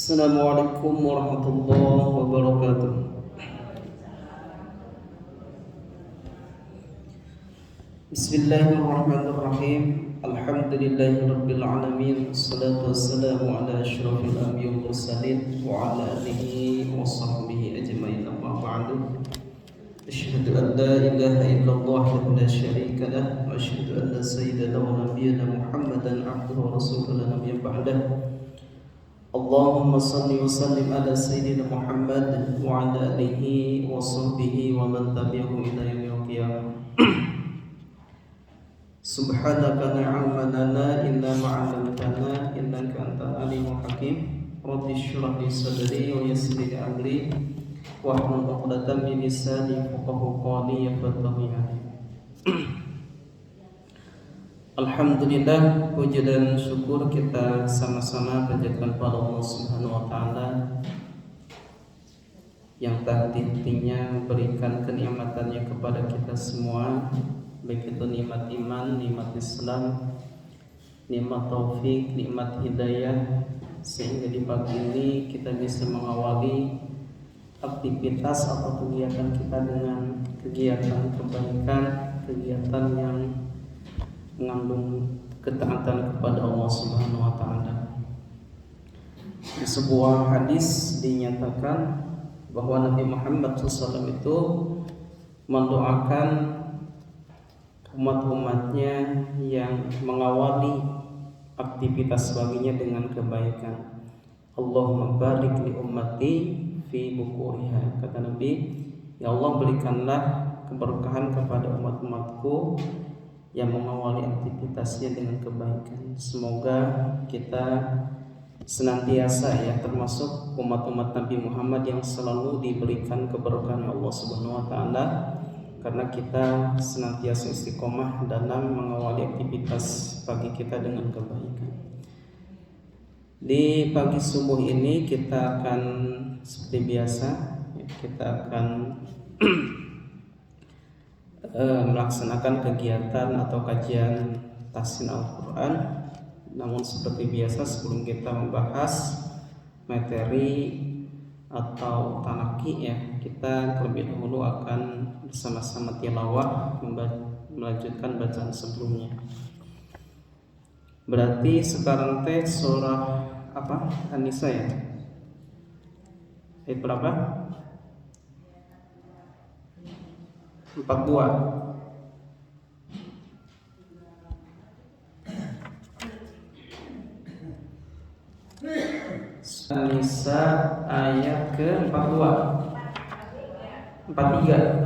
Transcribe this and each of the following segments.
Assalamualaikum warahmatullahi wabarakatuh. Bismillahirrahmanirrahim. Alhamdulillahirabbil alamin. Wassalatu wassalamu ala asyrafil anbiya'i wal mursalin wa ala alihi wa sahbihi ajmain. Amma ba'du. Asyhadu an la ilaha illallah wahdahu la syarika lah wa asyhadu anna sayyidana wa nabiyyana Muhammadan abduhu wa rasuluhu la nabiyya ba'dahu. Allahumma salli wa sallim ala sayyidina Muhammad wa ala alihi wa sahbihi wa man tabi'ahu ila yaumil qiyamah. Subhanaka la ilma lana illa ma 'allamtana innaka antal alimul hakim. Rabbi shrah li sadri wa yassir li amri wahlul 'uqdatam min lisani yafqahu qawli yafqahu yani. Alhamdulillah, puji dan syukur kita sama-sama panjatkan pada Allah Subhanahu wa taala yang tak henti-hentinya memberikan kenikmatannya kepada kita semua, baik itu nikmat iman, nikmat Islam, nikmat taufik, nikmat hidayah, sehingga di pagi ini kita bisa mengawali aktivitas atau kegiatan kita dengan kegiatan kebaikan, kegiatan yang mengandung ketaatan kepada Allah Subhanahu wa taala. Di sebuah hadis dinyatakan bahwa Nabi Muhammad SAW itu mendoakan umat-umatnya yang mengawali aktivitas baginya dengan kebaikan. Allahumma barik li ummati fi bukuriha. Kata Nabi, ya Allah berikanlah keberkahan kepada umat-umatku yang mengawali aktivitasnya dengan kebaikan. Semoga kita senantiasa termasuk umat-umat Nabi Muhammad yang selalu diberikan keberkahan Allah Subhanahu wa taala, karena kita senantiasa istiqomah dalam mengawali aktivitas pagi kita dengan kebaikan. Di pagi subuh ini kita akan seperti biasa, kita akan melaksanakan kegiatan atau kajian tahsin Al-Quran. Namun seperti biasa, sebelum kita membahas materi atau talaki kita terlebih dahulu akan bersama-sama tilawah melanjutkan bacaan sebelumnya. Berarti sekarang surah apa? An-Nisa ayat berapa? 42. An-Nisa ayat ke-42. 43.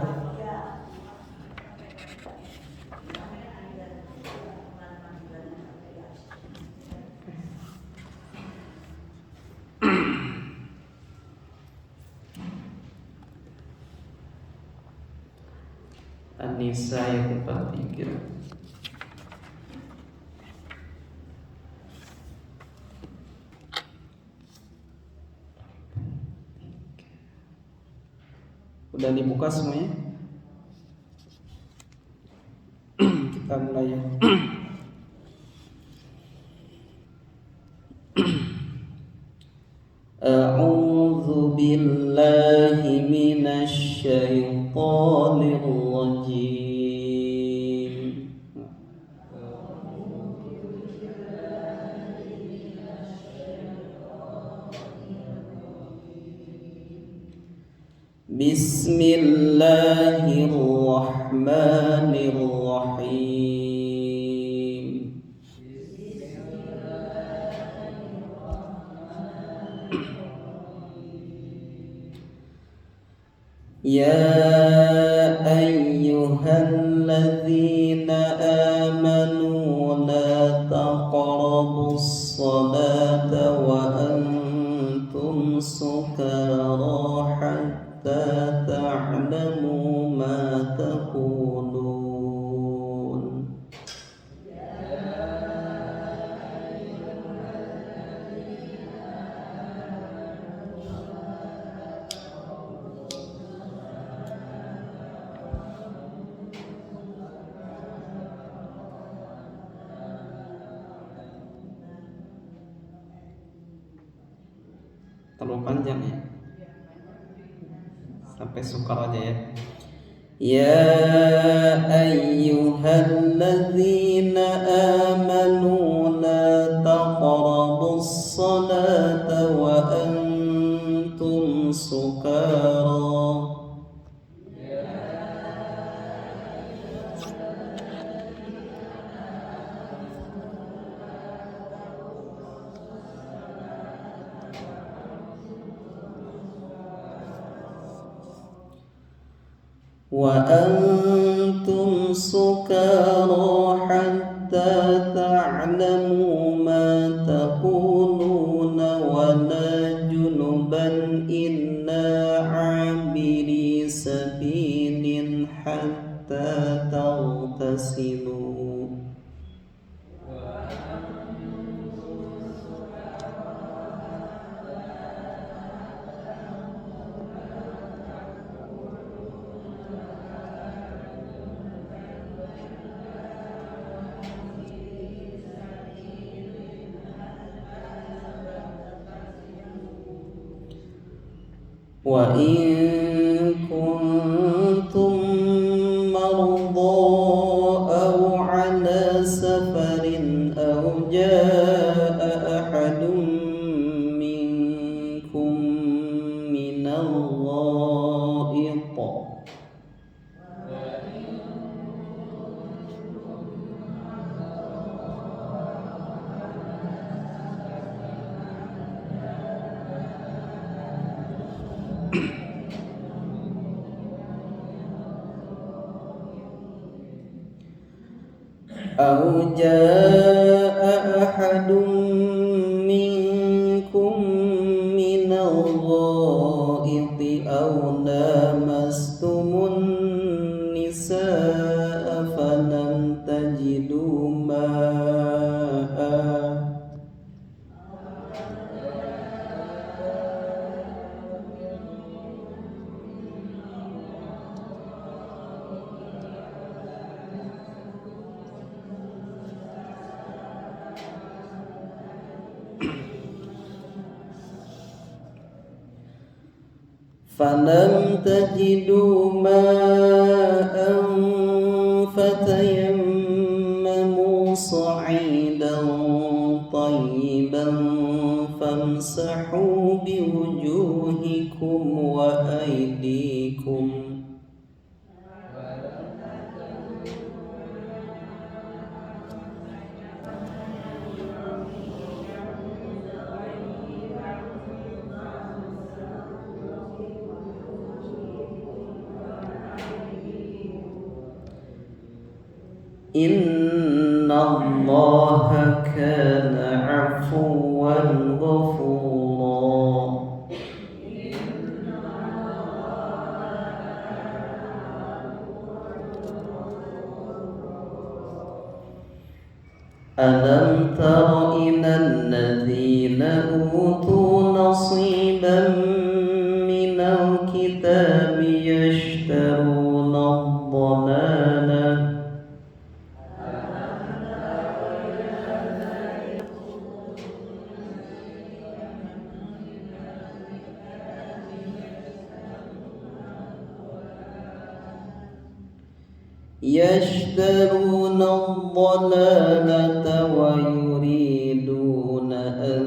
An-Nisa ayat 43. Udah dibuka semuanya? Kita mulai ya. A'udzu billahi minasy syaithanir rajim. Bismillahirrahmanirrahim. Ya ayyuhalladzina amanu la taqrabus salata wa antum sukara hatta ta'lamu ma taqulun. terlalu panjang ya, sampai sukar aja ya. Ya ayyuhalladzina amanu la taqrabus salata wa antum sukara. وأنتم سكارى حتى تعلموا ما تقولون ولا جنبا إلا عابري سبيل حتى تغتسلوا. وإن كنتم مرضى أو على سفر أو جاء أحد منكم من الغائط أو جاء أحد منكم من الغائط أو لامستم النساء فلم تجدوا ماء فتيمموا صعيدا طيبا فامسحوا بوجوهكم وأيديكم إن الله كان عفوا غفورا. ألم تر إلى الذين أوتوا نصيبا من الكتاب يشترون الضلالة ويريدون أن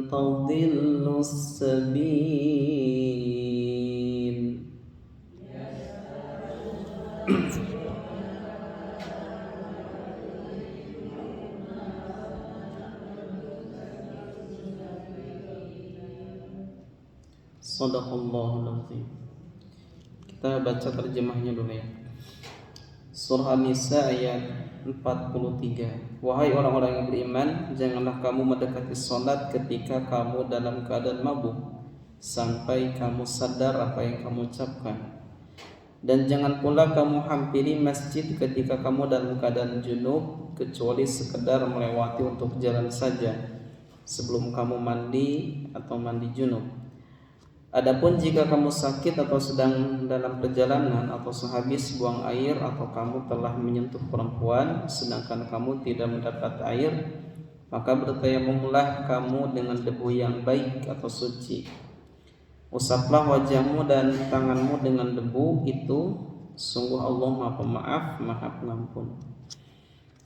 تضلوا السبيل. Shadaqallahul azim. Kita baca terjemahnya dulu ya. Surah An-Nisa ayat 43. Wahai orang-orang yang beriman, janganlah kamu mendekati salat ketika kamu dalam keadaan mabuk sampai kamu sadar apa yang kamu ucapkan. Dan jangan pula kamu hampiri masjid ketika kamu dalam keadaan junub kecuali sekedar melewati untuk jalan saja sebelum kamu mandi atau mandi junub. Adapun jika kamu sakit atau sedang dalam perjalanan atau sehabis buang air atau kamu telah menyentuh perempuan sedangkan kamu tidak mendapat air, maka bertayamumlah kamu dengan debu yang baik atau suci. Usaplah wajahmu dan tanganmu dengan debu itu, sungguh Allah Maha Pemaaf, Maha Pengampun.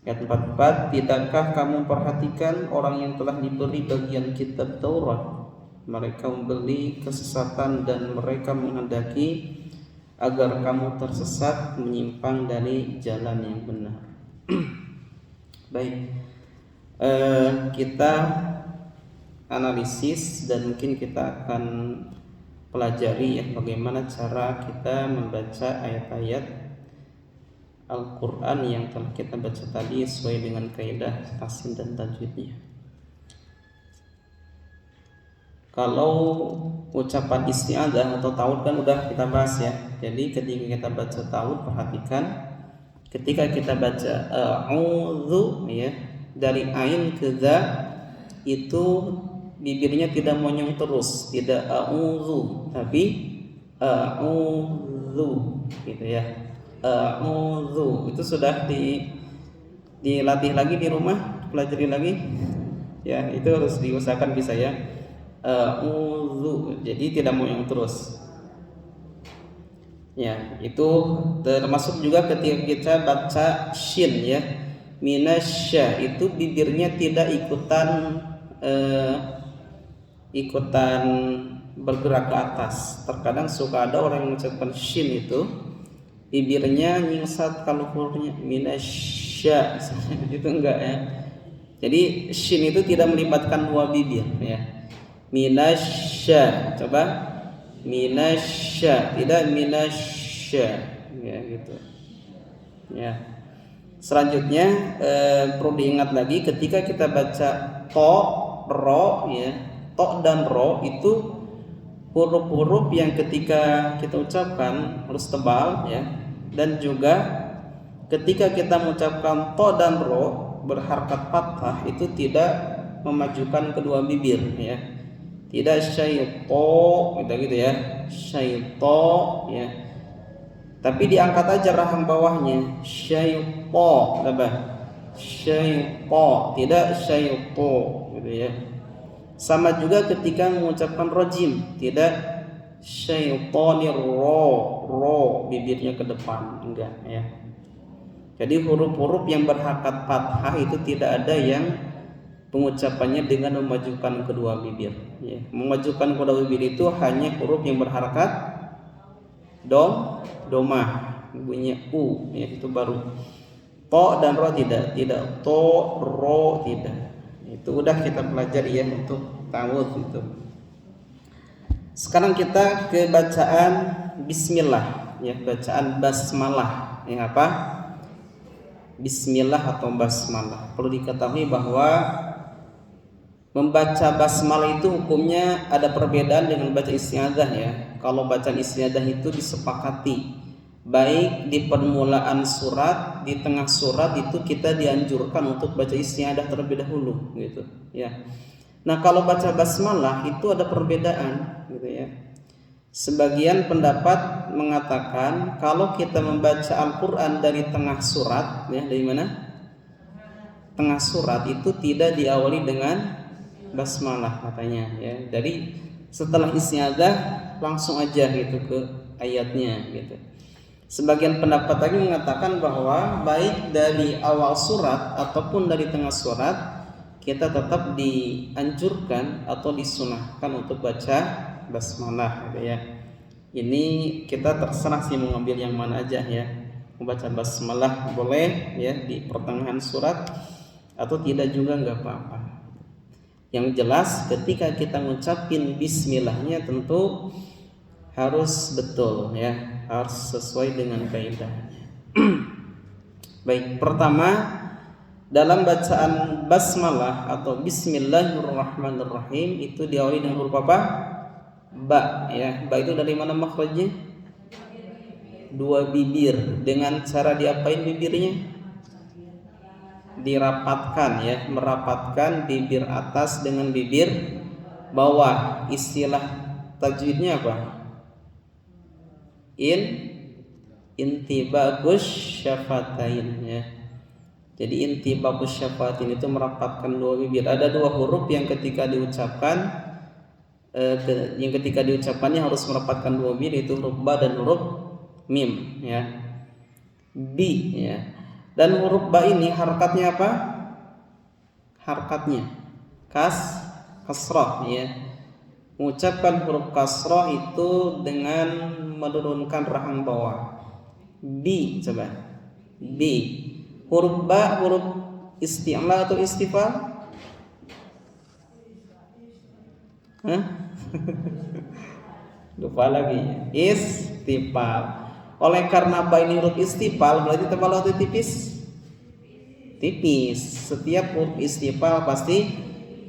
Ayat 44, tidakkah kamu perhatikan orang yang telah diberi bagian kitab Taurat? Mereka membeli kesesatan dan mereka menghendaki agar kamu tersesat menyimpang dari jalan yang benar. Baik, kita analisis dan mungkin kita akan pelajari ya bagaimana cara kita membaca ayat-ayat Al-Quran yang telah kita baca tadi sesuai dengan kaidah tahsin dan tajwidnya. Kalau ucapan isti'adzah atau ta'awudz kan udah kita bahas ya. Jadi ketika kita baca ta'awudz, perhatikan ketika kita baca a'udzu ya, dari ain ke za itu bibirnya tidak monyong terus, tidak a'udzu tapi a'udzu gitu ya. A'udzu itu sudah dilatih lagi di rumah, pelajari lagi ya, itu harus diusahakan bisa ya. Jadi tidak mau yang terus ya. Itu termasuk juga ketika kita baca shin ya, minasya, itu bibirnya tidak ikutan bergerak ke atas. Terkadang suka ada orang yang mengucapkan shin itu bibirnya nyingsat kalau hurufnya minasya itu enggak ya. Jadi shin itu tidak melibatkan dua bibir ya. Minasya, coba minasya, tidak minasya ya gitu ya. Selanjutnya perlu diingat lagi ketika kita baca to, ro ya, to dan ro itu huruf-huruf yang ketika kita ucapkan harus tebal ya, dan juga ketika kita mengucapkan to dan ro berharakat fathah itu tidak memajukan kedua bibir ya. Tidak syaito gitu ya, syaito ya, tapi diangkat aja rahang bawahnya, syaito, apa? Syaito, tidak syaito gitu ya. Sama juga ketika mengucapkan rojim, tidak syaitonir ro bibirnya ke depan, enggak ya. Jadi huruf-huruf yang berharakat fathah itu tidak ada yang pengucapannya dengan memajukan kedua bibir ya. Memajukan kedua bibir itu hanya huruf yang berharakat domah bunyinya u ya, itu baru. To dan ro tidak to, ro tidak. Itu udah kita pelajari ya untuk ta'awudz itu. Sekarang kita ke bacaan bismillah ya, bacaan basmalah yang apa? Bismillah atau basmalah. Perlu diketahui bahwa membaca basmalah itu hukumnya ada perbedaan dengan baca isti'adzah ya. Kalau bacaan isti'adzah itu disepakati, baik di permulaan surat, di tengah surat itu kita dianjurkan untuk baca isti'adzah terlebih dahulu gitu ya. Nah, kalau baca basmalah itu ada perbedaan gitu ya. Sebagian pendapat mengatakan kalau kita membaca Al-Qur'an dari tengah surat ya, dari mana? Tengah surat itu tidak diawali dengan basmalah katanya ya. Dari setelah isti'adzah langsung aja gitu ke ayatnya gitu. Sebagian pendapat lagi mengatakan bahwa baik dari awal surat ataupun dari tengah surat kita tetap dianjurkan atau disunahkan untuk baca basmalah gitu ya. Ini kita terserah sih mau ngambil yang mana aja ya. Membaca basmalah boleh ya di pertengahan surat atau tidak juga nggak apa-apa. Yang jelas ketika kita ngucapin bismillahnya tentu harus betul ya, harus sesuai dengan kaidahnya. Baik, pertama dalam bacaan basmalah atau bismillahirrahmanirrahim itu diawali dengan huruf apa? Ba ya. Ba itu dari mana makhrajnya? Dua bibir. Dengan cara diapain bibirnya? Dirapatkan ya, merapatkan bibir atas dengan bibir bawah. Istilah tajwidnya apa? Intibagus syafatain ya. Jadi inti babus syafaatin itu merapatkan dua bibir. Ada dua huruf yang ketika diucapkan diucapkannya harus merapatkan dua bibir, itu huruf ba dan huruf mim ya. Bi ya. Dan huruf ba ini harakatnya apa? Harakatnya kasrah ya. Mengucapkan huruf kasrah itu dengan menurunkan rahang bawah. Bi, coba. Bi. Huruf ba huruf isti'la atau istifal? Hah? Lupa lagi. Istifal. Oleh karena ba ini huruf istifal, berarti tebal atau tipis? Tipis. Setiap huruf istifal pasti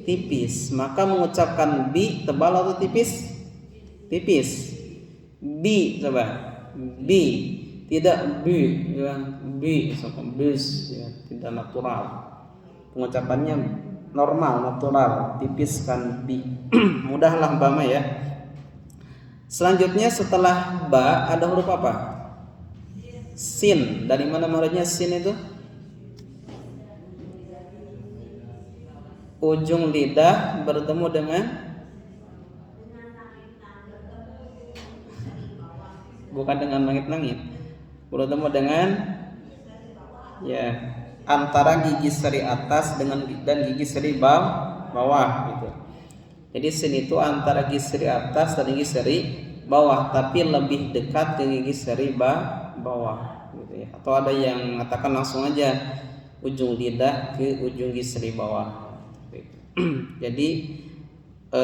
tipis. Maka mengucapkan bi tebal atau tipis? Tipis. Bi, coba. Bi, tidak bi ya. Bi sama bis ya, tidak natural. Pengucapannya normal, natural, tipiskan bi. Mudahlah Bama ya. Selanjutnya setelah ba ada huruf apa? Sin. Dari mana makhrajnya sin itu? Ujung lidah bertemu dengan bukan dengan langit-langit, bertemu dengan ya antara gigi seri atas dengan dan gigi seri bawah gitu. Jadi sin itu antara gigi seri atas dan gigi seri bawah, tapi lebih dekat ke gigi seri bawah gitu ya. Atau ada yang mengatakan langsung aja ujung lidah ke ujung gigi seri bawah. Jadi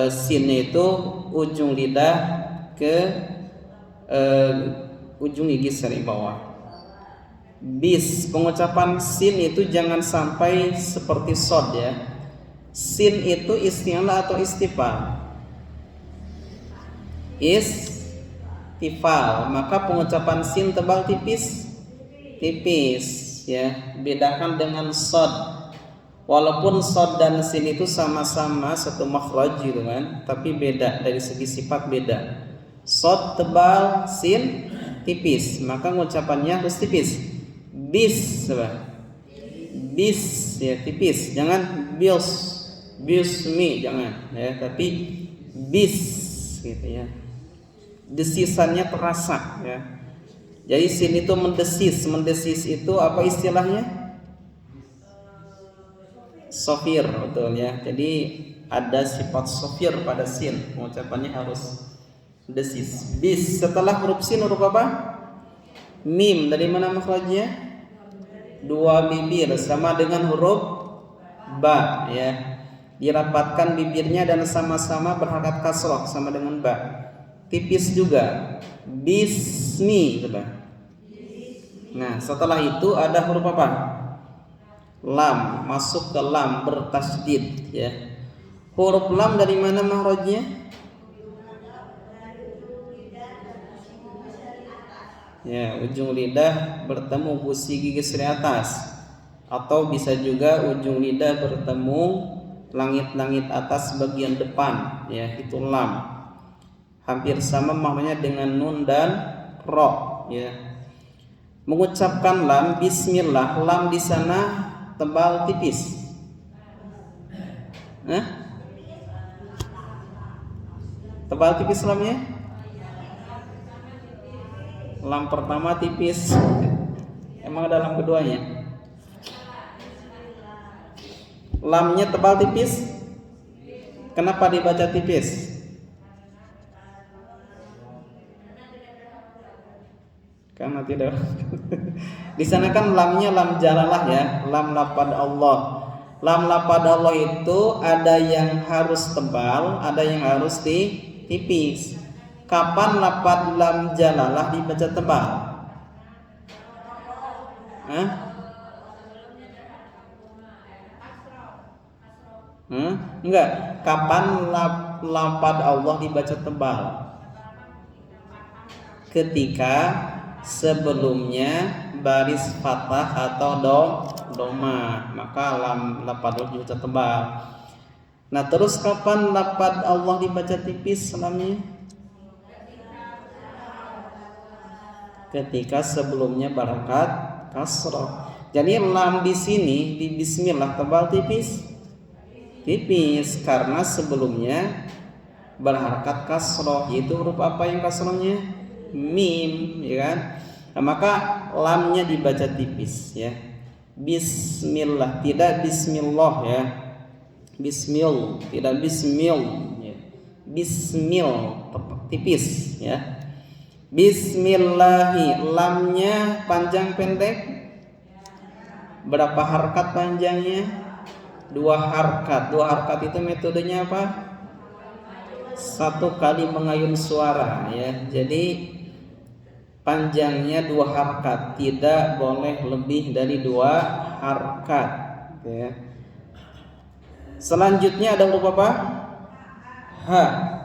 sinnya itu ujung lidah ke ujung gigi seri bawah. Bis, pengucapan sin itu jangan sampai seperti sod ya. Sin itu isti'la atau istifal? Istifal. Maka pengucapan sin tebal tipis? Tipis ya. Bedakan dengan sod. Walaupun sod dan sin itu sama-sama satu makhraj gitu kan, tapi beda dari segi sifat beda. Sod tebal, sin tipis. Maka pengucapannya harus tipis. Bis, coba. Bis ya, tipis. Jangan bios. Bismi jangan ya, tapi bis gitu ya. Desisannya terasa ya. Jadi sin itu mendesis. Mendesis itu apa istilahnya? Sofir, betul ya. Jadi ada sifat sofir pada sin. Pengucapannya harus desis. Bis. Setelah huruf sin huruf apa? Mim. Dari mana makhrajnya? Dua bibir sama dengan huruf ba ya. Dirapatkan bibirnya dan sama-sama berharakat kasroh sama dengan ba. Tipis juga. Bismi, coba. Nah, setelah itu ada huruf apa? Lam, masuk ke lam bertasydid ya. Huruf lam dari mana makhrajnya? Ya, ujung lidah bertemu gusi gigi seri atas, atau bisa juga ujung lidah bertemu langit-langit atas bagian depan ya, itu lam. Hampir sama maknanya dengan nun dan ro ya. Mengucapkan lam bismillah, lam di sana tebal tipis. Tebal tipis lamnya? Lam pertama tipis. Emang ada lam keduanya? Lamnya tebal tipis. Kenapa dibaca tipis? Karena tidak. Di sana kan lamnya lam jalalah ya, lam lapad Allah. Lam lapad Allah itu ada yang harus tebal, ada yang harus tipis. Kapan lapad lam jalalah dibaca tebal? Enggak. Kapan lapad Allah dibaca tebal? Ketika sebelumnya baris fathah atau doma, maka lapad Allah dibaca tebal. Nah, terus kapan lapad Allah dibaca tipis lamnya? Ketika sebelumnya barakat kasroh. Jadi lam di sini di bismillah tebal tipis karena sebelumnya berharakat kasroh, yaitu huruf apa yang kasrohnya? Mim, ya kan? Nah, maka lamnya dibaca tipis ya. Bismillah, tidak bismillah ya. Bismil, tidak bismil ya. Bismil tipis ya. Bismillahi, lamnya panjang pendek? Berapa harkat panjangnya? 2 harkat. 2 harkat itu metodenya apa? 1 kali mengayun suara ya. Jadi panjangnya 2 harkat, tidak boleh lebih dari 2 harkat ya. Selanjutnya ada huruf apa? H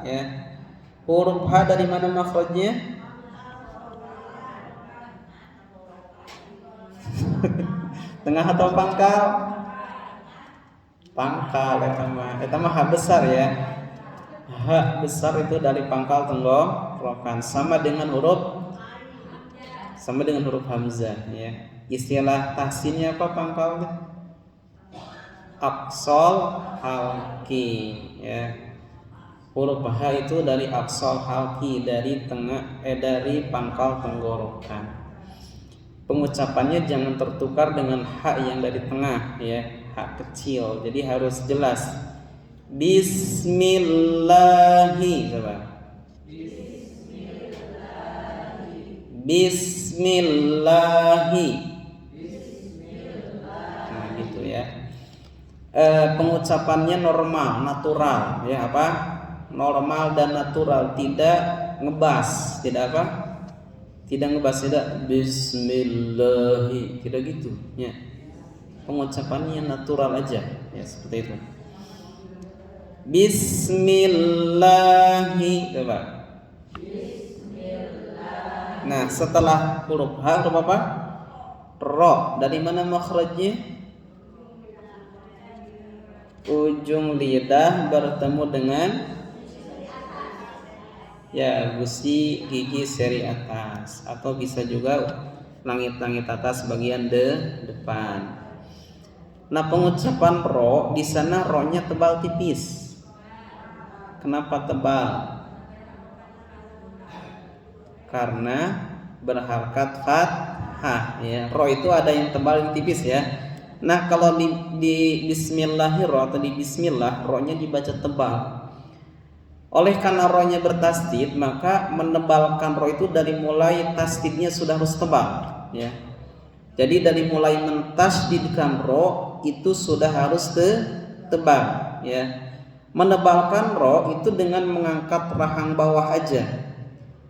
ya. Huruf H dari mana makhrajnya? Tengah atau pangkal? Pangkal eta mah H besar ya. H besar itu dari pangkal tenggorokan, sama dengan huruf hamzah ya. Istilah tahsinnya apa pangkalnya? Aqsal halqi ya. Huruf H itu dari aqsal halqi, dari pangkal tenggorokan. Pengucapannya jangan tertukar dengan H yang dari tengah ya, H kecil. Jadi harus jelas. Bismillahi, coba. Bismillahi. Nah, gitu ya. Pengucapannya normal, natural ya, apa? Normal dan natural, tidak ngebas, tidak apa? Tidak ngebas, tidak bismillahi, tidak gitu ya. Pengucapannya natural aja ya, seperti itu. Bismillahi, coba. Nah, setelah huruf H huruf apa? Ro. Dari mana makhrajnya? Ujung lidah bertemu dengan ya gusi gigi seri atas, atau bisa juga langit-langit atas bagian depan. Nah, pengucapan ro di sana ro-nya tebal tipis. Kenapa tebal? Karena berharakat fathah ya. Ro itu ada yang tebal yang tipis ya. Nah, kalau di bismillahirrahmanirrahim atau di bismillah, ro-nya dibaca tebal. Oleh karena ro-nya bertasdid, maka menebalkan ro itu dari mulai tasdidnya sudah harus tebal ya. Jadi dari mulai mentasdidkan ro itu sudah harus tebal ya. Menebalkan ro itu dengan mengangkat rahang bawah aja,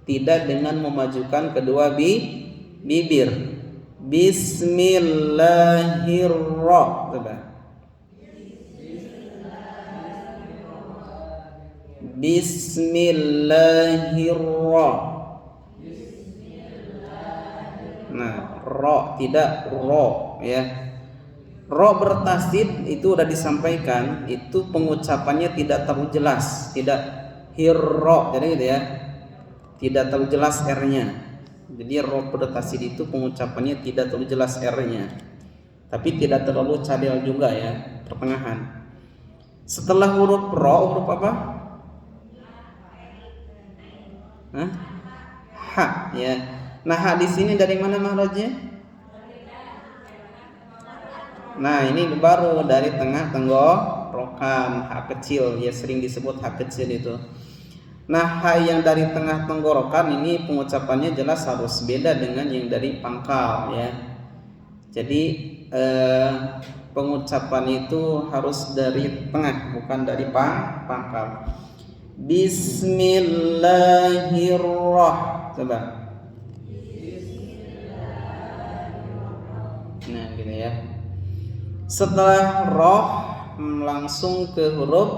tidak dengan memajukan kedua bibir. Bismillahirrahmanirrahim. Bismillahirrahmanirrahim. Nah, ro tidak ro ya. Ro bertasdid itu sudah disampaikan, itu pengucapannya tidak terlalu jelas, tidak hirro, jadi gitu ya. Tidak terlalu jelas R-nya. Jadi ro bertasdid itu pengucapannya tidak terlalu jelas R-nya. Tapi tidak terlalu cadel juga ya, pertengahan. Setelah huruf ro, huruf apa? H ya. Nah, H di sini dari mana makhrajnya? Nah, ini baru dari tengah tenggorokan, H kecil ya, sering disebut H kecil itu. Nah, H yang dari tengah tenggorokan ini pengucapannya jelas harus beda dengan yang dari pangkal ya. Jadi pengucapan itu harus dari tengah, bukan dari pangkal. Bismillahirrahmanirrahim. Coba. Nah, gitu ya. Setelah roh langsung ke huruf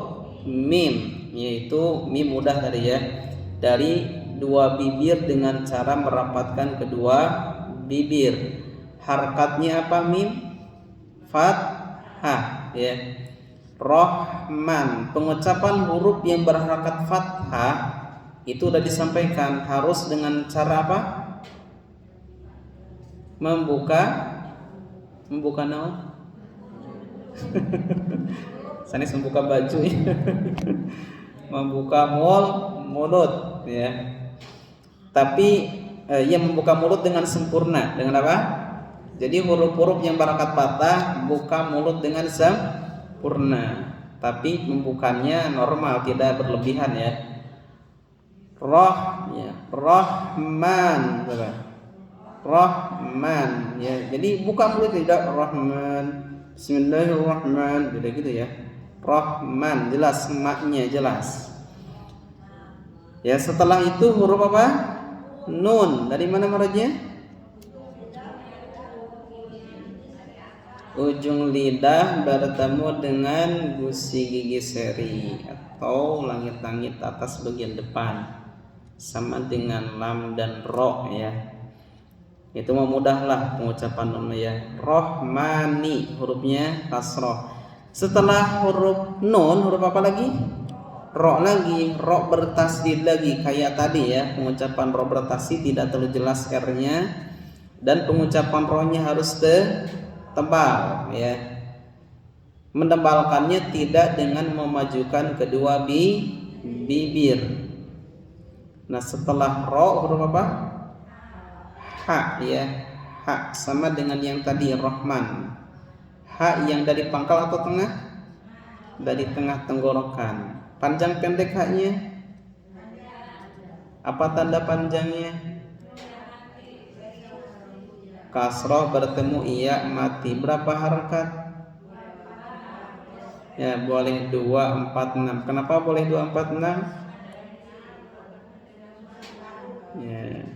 mim, yaitu mim mudah tadi ya. Dari dua bibir dengan cara merapatkan kedua bibir. Harakatnya apa mim? Fathah ya. Rahman, pengucapan huruf yang berharakat fathah itu sudah disampaikan harus dengan cara apa? Membuka Membuka naon? Sanes membuka baju ya. Membuka mulut ya. Tapi ia membuka mulut dengan sempurna. Dengan apa? Jadi huruf-huruf yang barakat patah buka mulut dengan sempurna. Tapi membukanya normal, tidak berlebihan ya. Rahman, Rahman ya. Jadi buka mulut tidak Rahman. Bismillahirrahmanirrahim. Gitu ya. Rahman jelas, maknya jelas. Ya, setelah itu huruf apa? Nun. Dari mana marajnya? Ujung lidah bertemu dengan gusi gigi seri atau langit-langit atas bagian depan, sama dengan lam dan ro ya. Itu memudahlah pengucapan nun ya. Rohmani hurufnya kasroh. Setelah huruf nun, huruf apa lagi? Ro lagi. Ro bertasdid lagi kayak tadi ya. Pengucapan ro bertasdid tidak terlalu jelas R-nya, dan pengucapan ro-nya harus tebal ya. Mendebalkannya tidak dengan memajukan kedua bibir. Nah, setelah ro huruf apa? Ha ya. Ha sama dengan yang tadi Rahman. Ha yang dari pangkal atau tengah? Dari tengah tenggorokan. Panjang pendek haknya? Apa tanda panjangnya? Kasroh bertemu iya mati. Berapa harakat? Ya, boleh 2, 4, 6. Kenapa boleh 2, 4, 6? Ya,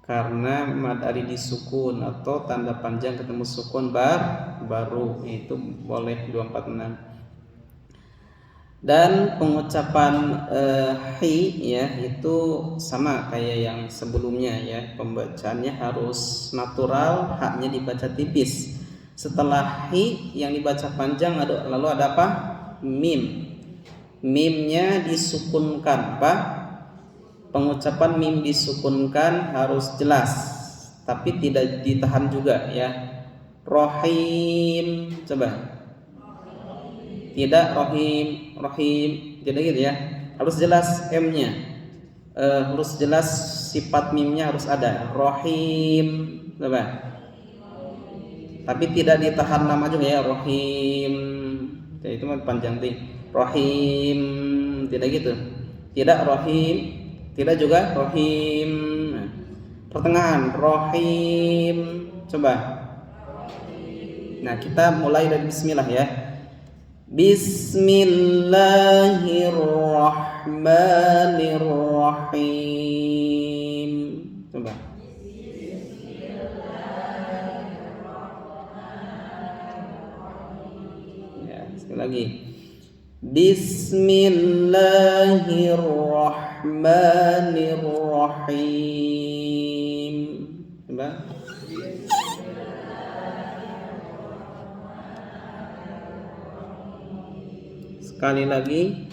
karena mad ari disukun atau tanda panjang ketemu sukun baru itu boleh 2, 4, 6. Dan pengucapan hi ya itu sama kayak yang sebelumnya ya. Pembacaannya harus natural, haknya dibaca tipis. Setelah hi yang dibaca panjang lalu ada apa? Mim. Mimnya disukunkan, apa? Pengucapan mim disukunkan harus jelas, tapi tidak ditahan juga ya. Rohim, coba. Tidak rohim, tidak gitu ya. Harus jelas M-nya, harus jelas sifat mimnya harus ada. Rohim, coba. Tapi tidak ditahan lama juga ya. Rohim, jadi itu panjang nih. Rohim, tidak gitu. Tidak rohim, tidak juga rohim. Pertengahan rohim, coba. Nah, kita mulai dari bismillah ya. Bismillahirrahmanirrahim. Coba. Ya, sekali lagi. Bismillahirrahmanirrahim. Coba. Sekali lagi.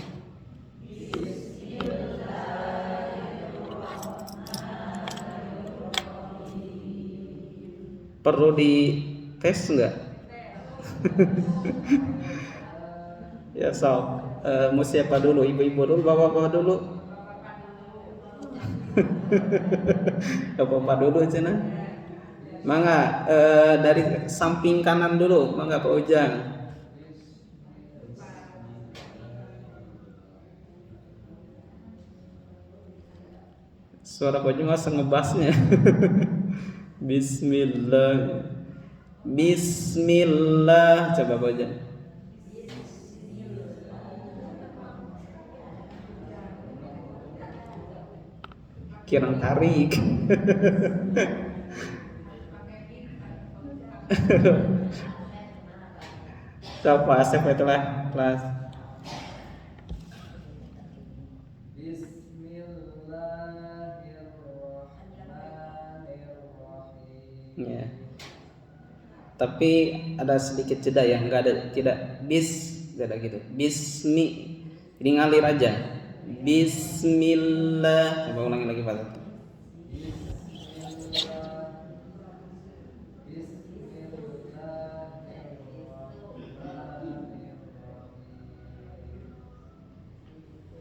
Perlu dites enggak? Ya sok. Mau siapa dulu? Ibu-ibu dulu, bapak-bapak dulu? Bapak-bapak dulu cina. Mangga dari samping kanan dulu, mangga Pak Ujang. Suara Pak Ujang asal ngebasnya. Bismillah. Bismillah. Coba Pak Ujang. Kirang tarik. Coba Asep itulah kelas. Ya. Tapi ada sedikit jeda ya, enggak ada, tidak enggak ada gitu. Bismi, ini ngalir aja. Bismillah. Coba ulangi lagi Pak.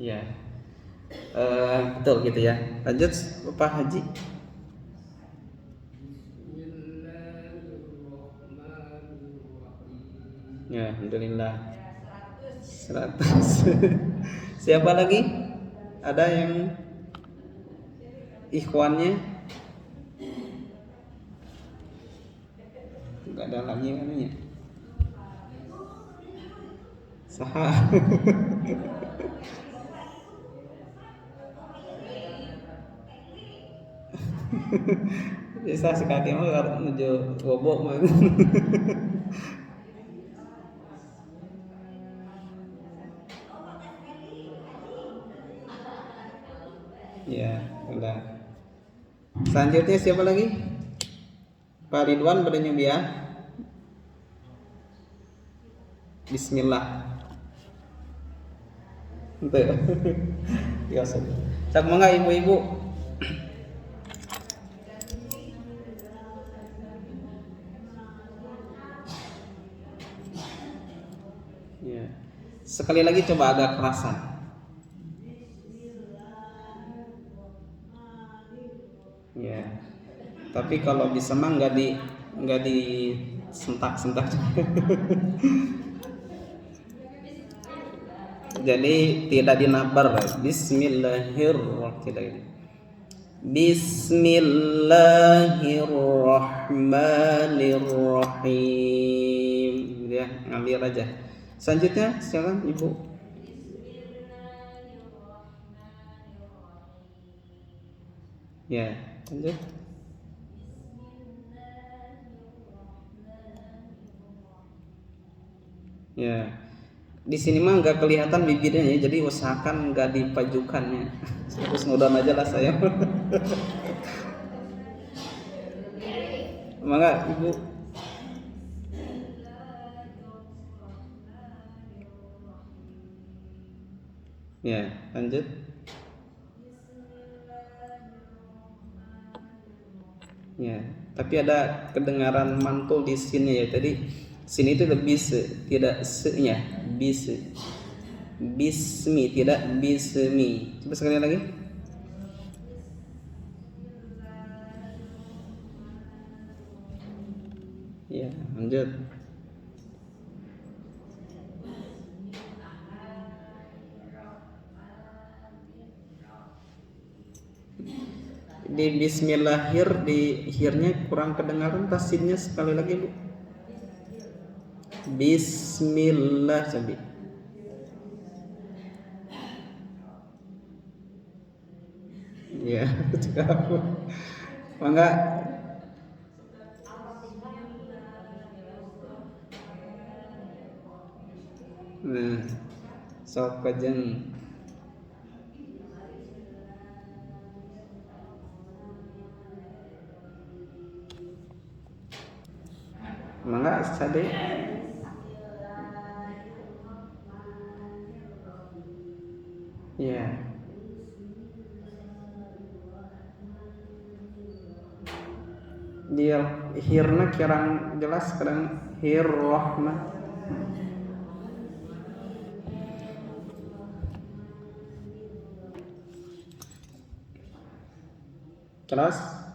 Ya, betul gitu ya. Lanjut Bapak Haji. Ya, alhamdulillah 100. Siapa lagi? Ada yang ikhwannya? Enggak ada lagi namanya. Saha. Bisa sekali mah harus menuju bobok mah. Ya, udah. Selanjutnya siapa lagi? Pak Ridwan pada nyubi ya. Bismillah. Itu. Ya, sak mangga ibu-ibu. Ya. Sekali lagi coba agak kerasan. Ya. Tapi kalau bisa mah nggak di sentak-sentak. Jadi tidak dinabar. Bismillahirrahmanirrahim. Bismillahirrahmanirrahim. Ya, ngambil aja. Selanjutnya silakan Ibu. Ya, lanjut. Ya. Di sini mah nggak kelihatan bibirnya ya, jadi usahakan nggak dipajukan ya. Terus ngudon aja lah saya. Mangga Ibu. Ya, lanjut. Ya, tapi ada kedengaran mantul di sini ya. Tadi sini itu lebih tidak se-nya, bis. Bismi tidak bismi. Coba sekali lagi. Ya, lanjut. Di bismillahir di hirnya kurang kedengaran tasinnya sekali lagi Bu. Bismillah cabi. Ya, cakap. Mangga. Nah, sok kajeng. Mangga sade. Ya. Dia hirna kirang jelas kadang hirrahman. Keras.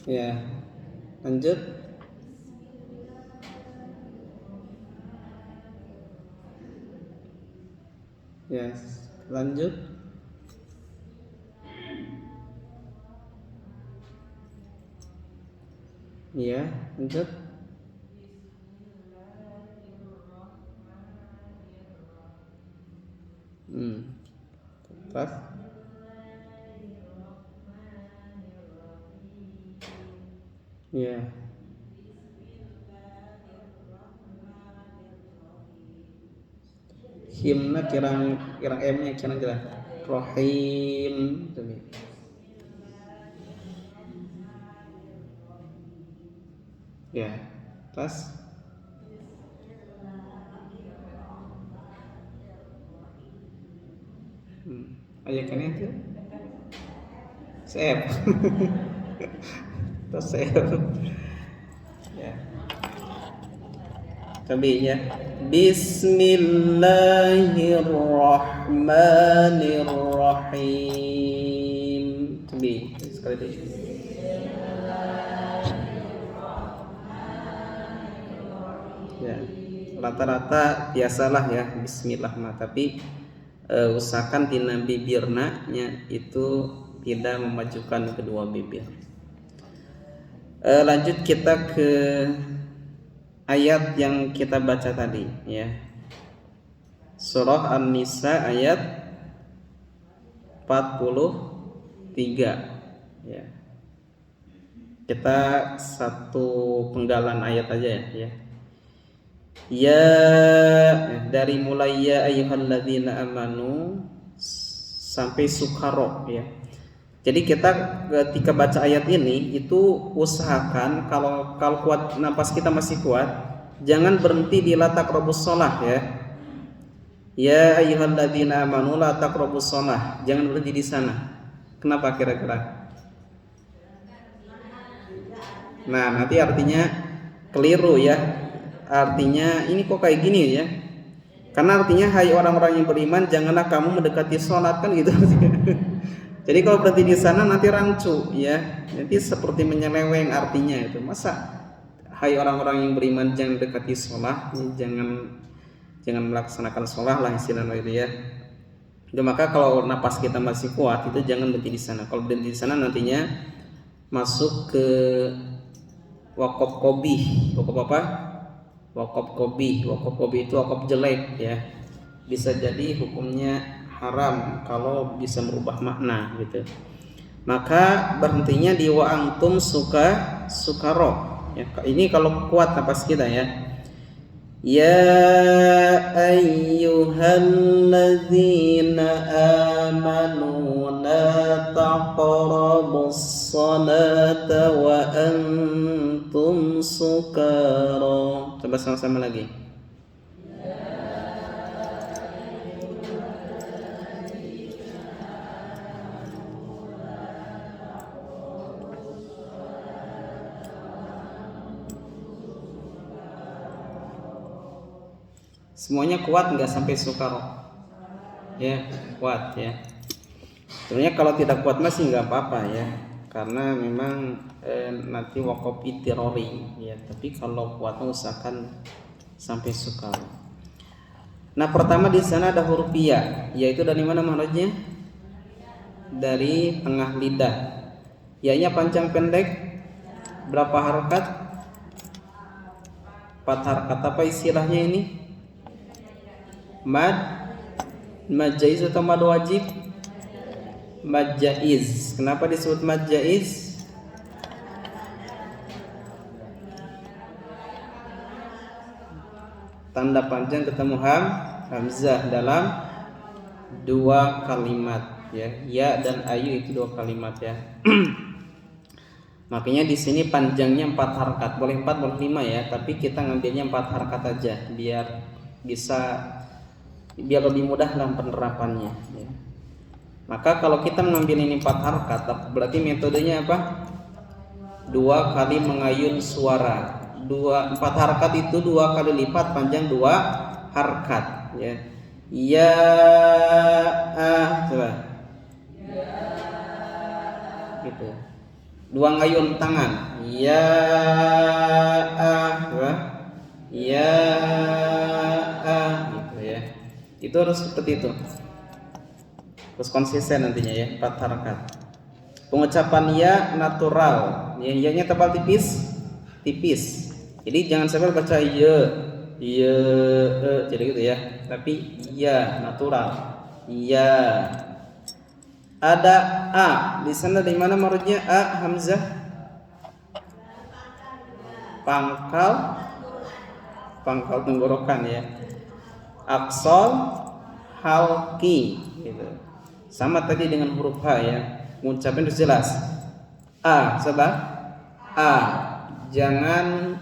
Ya. Lanjut. Yes, lanjut. Iya, lanjut. Pas. Iya. Himna kirang M-nya kirang jelas. Rohim. Ya, pas. Ayo kan itu. Save. Terus save. Ya. Tabi ya. Bismillahirrahmanirrahim. Tabi sekali lagi. Ya, rata-rata biasalah ya bismillah mah, tapi usahakan tina bibirna nya itu tidak memajukan kedua bibir. Lanjut kita ke ayat yang kita baca tadi ya. Surah An-Nisa ayat 43 ya. Kita satu penggalan ayat aja ya. Ya, dari mulai ya ayyuhalladzina amanu sampai sukaro ya. Jadi kita ketika baca ayat ini itu usahakan kalau kuat napas kita masih kuat, jangan berhenti di la taqrabus shalah ya. Ya ayyuhalladzina amanu la taqrabus shalah, jangan berhenti di sana. Kenapa kira-kira? Nah, nanti artinya keliru ya. Artinya ini kok kayak gini ya. Karena artinya hai orang-orang yang beriman, janganlah kamu mendekati sholat kan gitu. Jadi kalau berhenti di sana nanti rancu ya. Nanti seperti menyeleweng artinya itu. Masa hai orang-orang yang beriman jangan mendekati sholat, jangan melaksanakan sholat lah istilahnya itu ya. Jadi maka kalau napas kita masih kuat itu jangan berhenti di sana. Kalau berhenti di sana nantinya masuk ke wakaf qobih. Wakaf apa? Wakaf qobih. Wakaf qobih itu wakaf jelek ya. Bisa jadi hukumnya haram kalau bisa merubah makna gitu. Maka berhentinya di wa antum sukaro ya. Ini kalau kuat napas kita ya. Ya ayyuhalladzina amanu la taqrabus salata wa antum sukara. Coba sama-sama lagi. Semuanya kuat nggak sampai sukaro? Ya kuat ya. Sebenarnya kalau tidak kuat masih nggak apa-apa ya, karena memang nanti wakaf itirori ya. Tapi kalau kuat usahakan sampai sukaro. Nah pertama di sana ada huruf ya, yaitu dari mana maknanya? Dari tengah lidah. Ya-nya panjang pendek berapa harakat? 4 harakat. Apa istilahnya ini? Mad jaiz atau mad wajib? Mad jaiz. Kenapa disebut mad jaiz? Tanda panjang ketemu hamzah dalam 2 kalimat ya. Ya dan ayu itu 2 kalimat ya. Makanya di sini panjangnya 4 harakat. Boleh 4 boleh 5 ya, tapi kita ngambilnya 4 harakat aja biar lebih mudah dalam penerapannya ya. Maka kalau kita mengambil ini 4 harakat, berarti metodenya apa? 2 kali mengayun suara. 4 harakat itu 2 kali lipat panjang 2 harakat ya. Ya coba. Gitu. 2 ngayun tangan. Ya coba. Ya gitu ya. Itu harus seperti itu. Terus konsisten nantinya ya, 4 harakat. Pengucapan ya natural. Ya-nya tebal tipis. Jadi jangan sampai baca ya, jadi gitu ya. Tapi ya natural. Ya. Ada a. Di sana di mana marutnya a hamzah? Pangkal tenggorokan ya. Aksol halki gitu. Sama tadi dengan huruf H ya. Ngucapin harus jelas. A, coba. A. Jangan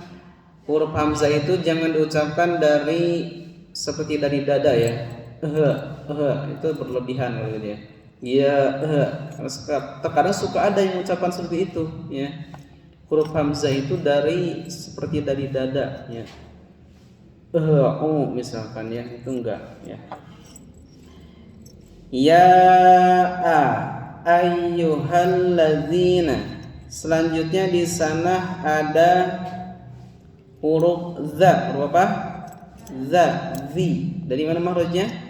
huruf hamzah itu jangan diucapkan seperti dari dada ya. Itu berlebihan gitu ya. Ya, terkadang suka ada yang ucapan seperti itu ya. Huruf hamzah itu seperti dari dada ya. misalkan ya, itu enggak ya. Ya ayyuhalladzina. Selanjutnya di sana ada huruf za. Huruf apa? Za, zi. Dari mana makrojnya?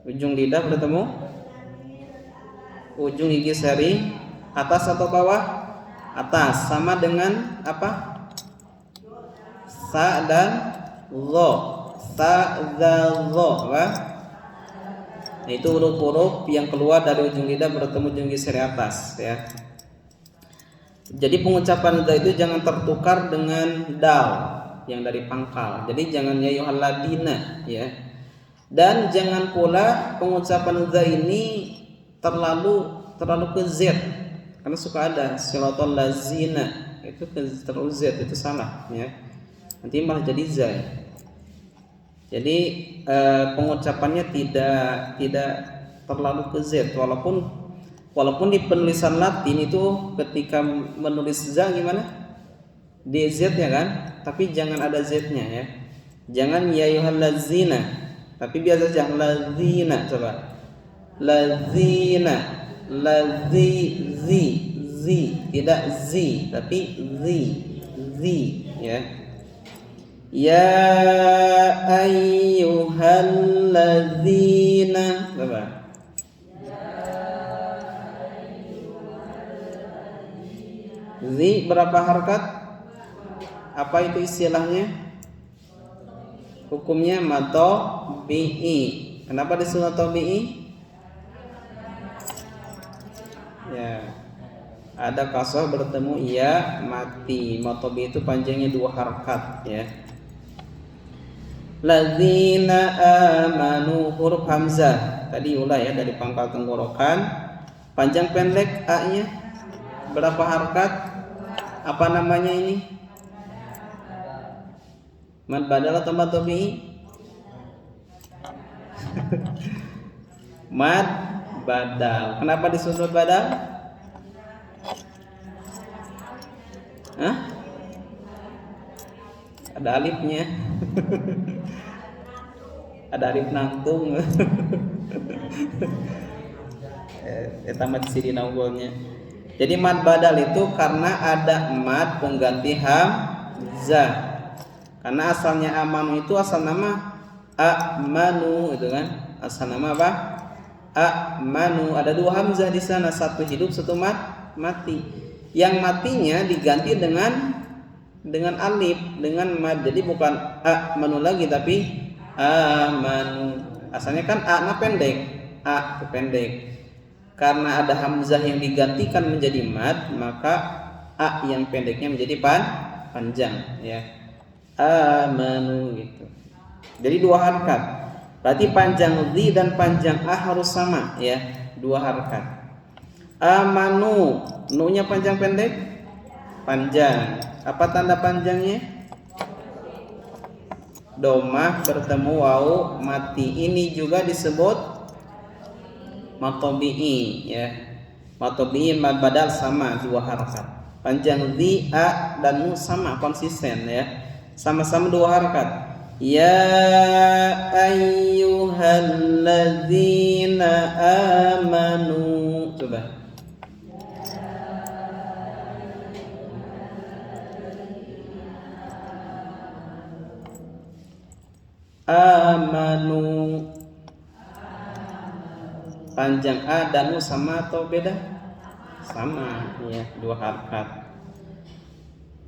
Ujung lidah bertemu ujung gigi seri atas atau bawah? Atas. Sama dengan apa? Sa dan zo. Sa, za, zo. Apa? Nah, itu huruf-huruf yang keluar dari ujung lidah bertemu ujung gigi seri atas ya. Jadi pengucapan za itu jangan tertukar dengan dal yang dari pangkal. Jadi jangan ya yuhalladina ya. Dan jangan pula pengucapan za ini terlalu ke Z, karena suka ada siratal lazina itu ke terlalu Z, itu salah ya. Nanti malah jadi za. Jadi pengucapannya tidak terlalu ke Z, walaupun di penulisan Latin itu ketika menulis za gimana? DZ ya kan? Tapi jangan ada Z-nya ya. Jangan ya yuhallazina. Tapi biasa saja lazina, coba. Lazina, zi, tidak zi, tapi zi, ya. Ya ayyuhallazina, coba. Zi berapa harakat? Apa itu istilahnya? Hukumnya matobi'i. Kenapa disuruh matobi'i? Ya, ada kasroh bertemu iya mati. Matobi'i itu panjangnya 2 harakat ya. Ladzina amanu, huruf hamzah. Tadi ulah ya, dari pangkal tenggorokan. Panjang pendek a-nya berapa harakat? Apa namanya ini? Mad badal atau mad tabi'i? Mad badal. Kenapa disusun badal? Hah? Ada alifnya. Ada alif nangtung. Tamat sini naunggolnya. Jadi mad badal itu karena ada mad pengganti hamzah. Karena asalnya amanu itu asal nama amanu itu kan. Asal nama apa? Amanu. Ada 2 hamzah di sana, satu hidup, satu mati. Yang matinya diganti dengan alif, dengan mad. Jadi bukan amanu lagi tapi amanu. Asalnya kan a pendek. A itu pendek. Karena ada hamzah yang digantikan menjadi mad, maka a yang pendeknya menjadi panjang ya. Amanu gitu. Jadi 2 harakat. Berarti panjang zi dan panjang a harus sama ya, 2 harakat. Amanu, nu-nya panjang pendek? Panjang. Apa tanda panjangnya? Domah bertemu waw mati. Ini juga disebut matobi'i ya. Matobi'i mad badal sama 2 harakat. Panjang zi, a dan nu sama, konsisten ya. Sama-sama 2 harakat. Ya ayyuhalladzina amanu. Coba. Amanu. Panjang a dan nu sama atau beda? Sama ya, 2 harakat.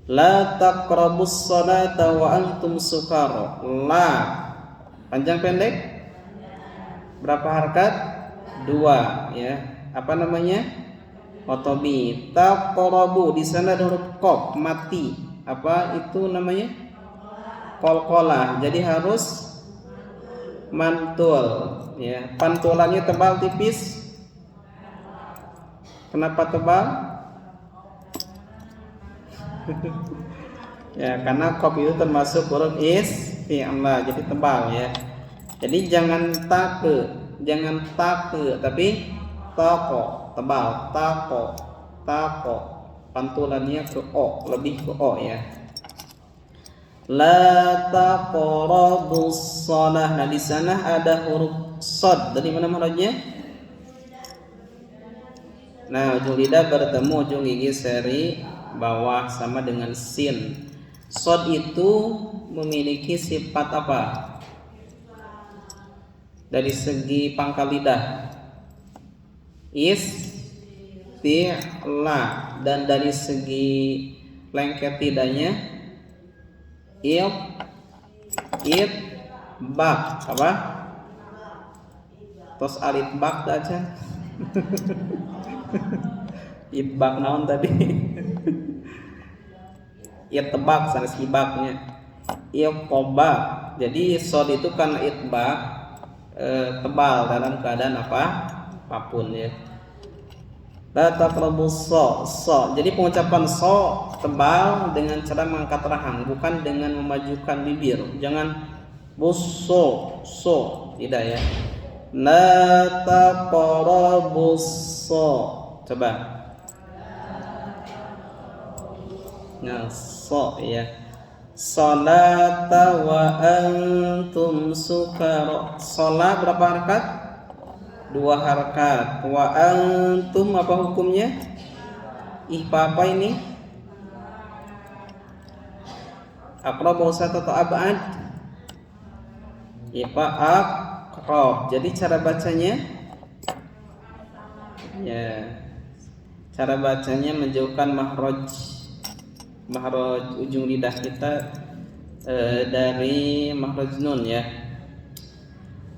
La taqrabus sholata wa antum sukara. La panjang pendek? Berapa harakat? 2 ya. Apa namanya? Otobi. Taqrabu, di sana ada huruf qaf mati. Apa itu namanya? Qalqalah. Jadi harus mantul ya. Pantulannya tebal tipis. Kenapa tebal? Ya, karena qaf itu termasuk huruf isti'la, jadi tebal ya. Jadi jangan take, tapi taqo, tebal, taqo. pantulannya ke o, lebih ke o ya. La taqrabus shalah. Nah di sana ada huruf shad. Dari mana makhrajnya? Nah ujung lidah bertemu ujung gigi seri bawah sama dengan sin. Shad itu memiliki sifat apa? Dari segi pangkal lidah isti'la, dan dari segi lengket lidahnya bak apa? Tos alit bak aja. Ibak naon tadi? Itbak sanes ibaknya. Iqobak. Jadi shad itu karena itbak tebal dalam keadaan apapun ya. La taqrabus so. Jadi pengucapan so tebal dengan cara mengangkat rahang, bukan dengan memajukan bibir. Jangan buso so, tidak ya. La taqrabus so. Coba. Nah, so ya. Salata wa antum sukara. Salat berapa rakaat? 2 harakat. Wa antum apa hukumnya? Ihfa apa ini? Aqrab wasat atau abad? Ihfa aqrab. Jadi cara bacanya ya. Cara bacanya menjauhkan makhraj ujung lidah kita dari makhraj nun ya.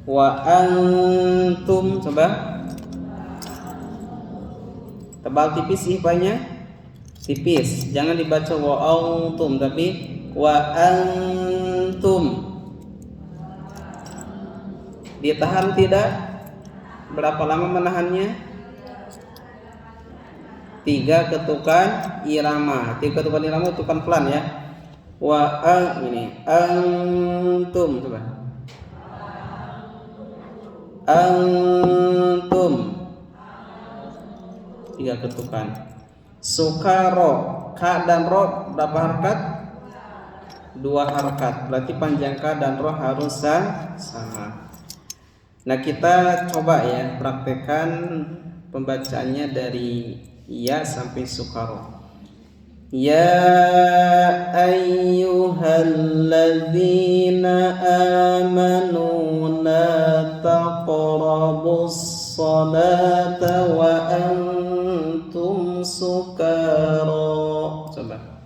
Wa antum, coba tebal tipis ihfanya, tipis, jangan dibaca wa antum tapi wa antum. Ditahan tidak? Berapa lama menahannya? 3 ketukan irama. 3 ketukan irama ketukan pelan ya. Wa ini antum, coba antum 3 ketukan. Sukaro, ka dan ro berapa harakat? 2 harakat. Berarti panjang ka dan ro harus sama. Nah kita coba ya praktekkan pembacaannya dari ya sampai sukaro. Ya ayyuhalladzina amanu la taqrabus salata wa antum sukara. Coba.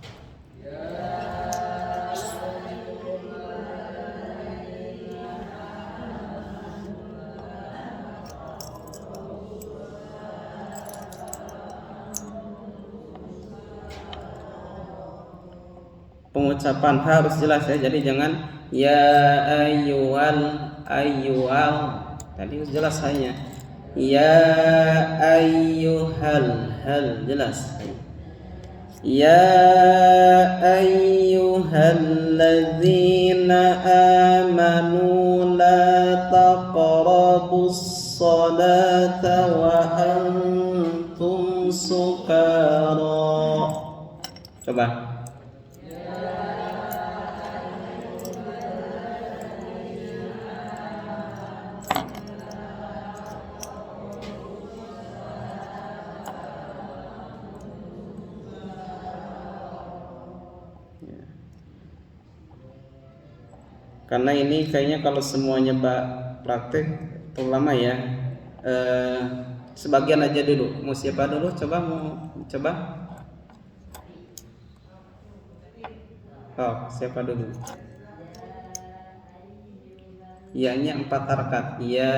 Pengucapan harus jelas ya, jadi jangan ya ayyuhal tadi jelas hanya ya ayyuhal hal jelas ya ayyuhalladzina amanu la taqrabus salata wa antum sukara. Coba. Karena ini kayaknya kalau semuanya praktek terlalu lama ya. Sebagian aja dulu. Mau siapa dulu? Coba Oh, siapa dulu? Ya-nya 4 harakat. Ya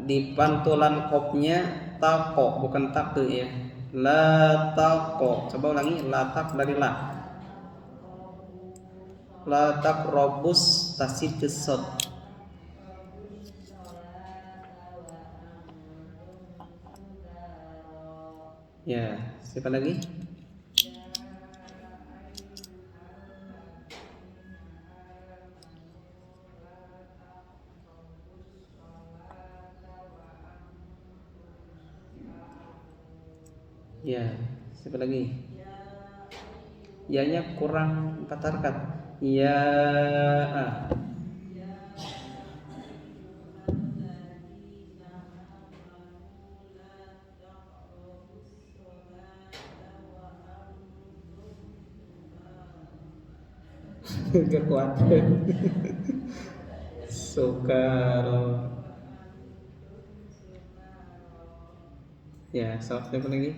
di pantulan kopnya tako bukan take ya. La tako. Coba ulangi, la tak dari la. La tak robus tasib kesot. Ya, siapa lagi? Ya, siapa lagi? Ya-nya kurang 4 harakat. Ya, gak kuat. Sukaro. Ya, siapa lagi?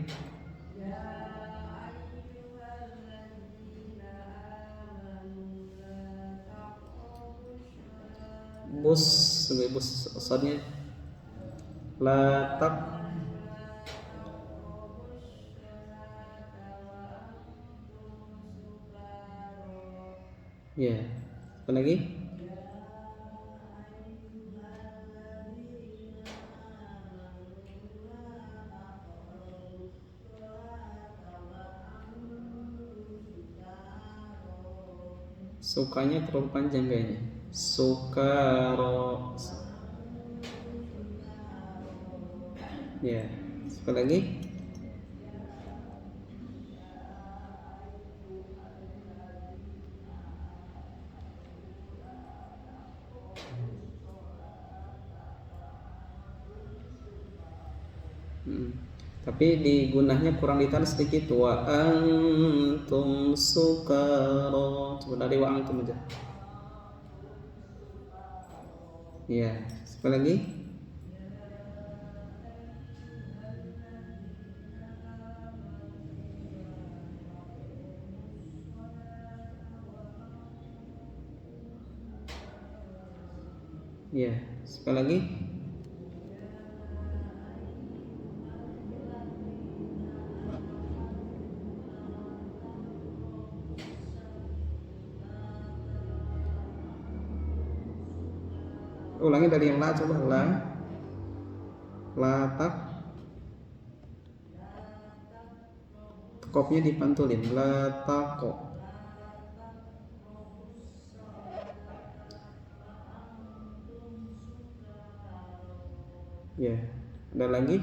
Bus, sebagai bus soalnya latak. Ya, apa lagi? Sukanya terlalu panjang kayaknya. Sukaro. Ya, sekali lagi. Tapi di gunahnya kurang ditahan sedikit. Wa antum sukaro. Coba dari wa antum aja. Iya, sekali lagi. Iya, sekali lagi. Ulangi dari yang la, coba la. Latak. Kopnya dipantulin. Latako. Ya, ada lagi.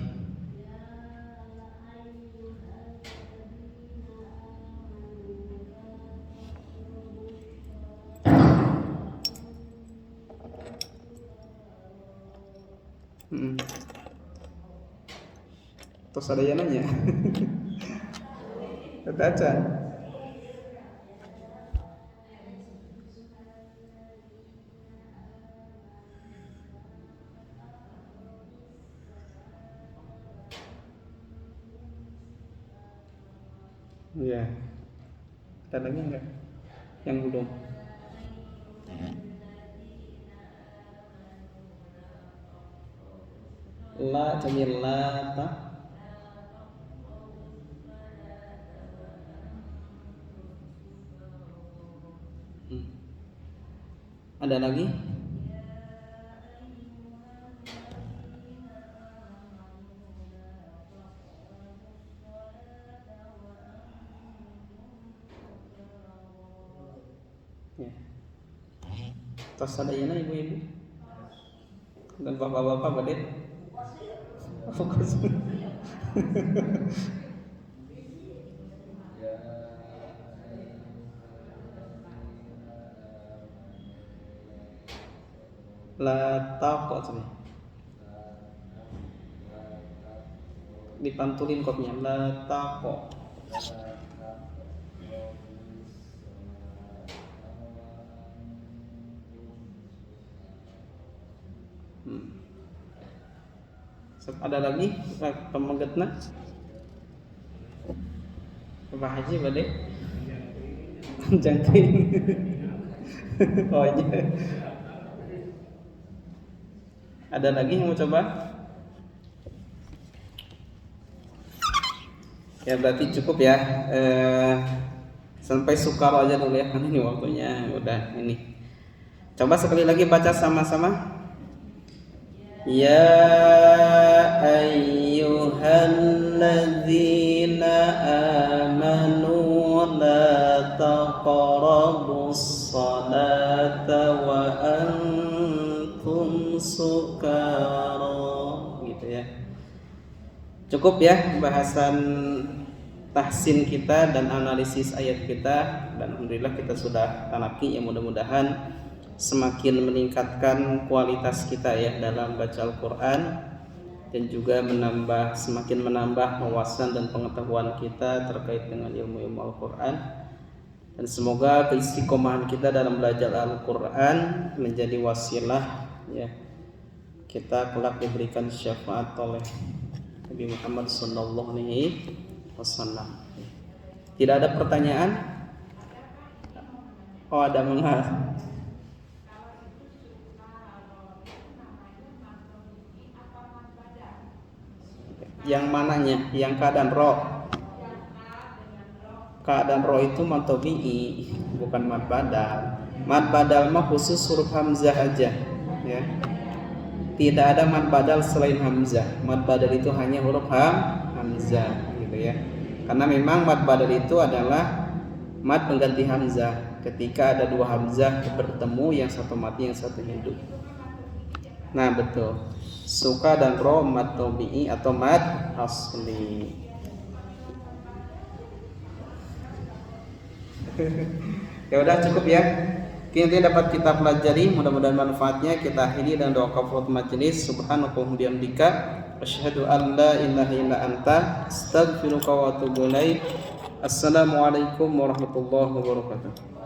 Terus ada yang nanya. Baca. Iya. Ada lagi enggak? Yang belum. La jadi lata. Ada lagi? Ya. Terus ada yang ibu-ibu dan bapak-bapak badai fokus. Latak kok dipantulin kopnya. Latak kok. Ada lagi pemegetna? Pak Haji badai jangkring. Oh iya. Ada lagi yang mau coba? Ya berarti cukup ya. Sampai sukaro aja dulu ya, karena ini waktunya udah ini. Coba sekali lagi baca sama-sama. Ya ayyuhalladzina amanu la taqrabus salata wa antum sukara, gitu ya. Cukup ya bahasan tahsin kita dan analisis ayat kita, dan alhamdulillah kita sudah talaki. Ya mudah-mudahan semakin meningkatkan kualitas kita ya dalam baca Al-Quran, dan juga semakin menambah wawasan dan pengetahuan kita terkait dengan ilmu-ilmu Al-Quran. Dan semoga keistiqomahan kita dalam belajar Al-Quran menjadi wasilah ya kita kelak diberikan syafaat oleh Nabi Muhammad sallallahu alaihi wasallam. Tidak ada pertanyaan? Oh, ada mengal. Yang mananya? Yang keadaan roh. Keadaan roh itu mad tabi'i, bukan mad badal. Mad badal mah khusus huruf hamzah aja ya. Tidak ada mad badal selain hamzah. Mad badal itu hanya huruf hamzah gitu ya. Karena memang mad badal itu adalah mad pengganti hamzah. Ketika ada dua hamzah bertemu, yang satu mati, yang satu hidup. Nah betul. Suka dan ro mad tabi'i atau mad asli. Ya udah cukup ya. Ini dapat kita pelajari, mudah-mudahan manfaatnya. Kita akhiri dan doa kafaratul majelis. Subhanakallahumma bihamdika asyhadu an la ilaha illa anta astaghfiruka wa atubu ilaik. Assalamualaikum warahmatullahi wabarakatuh.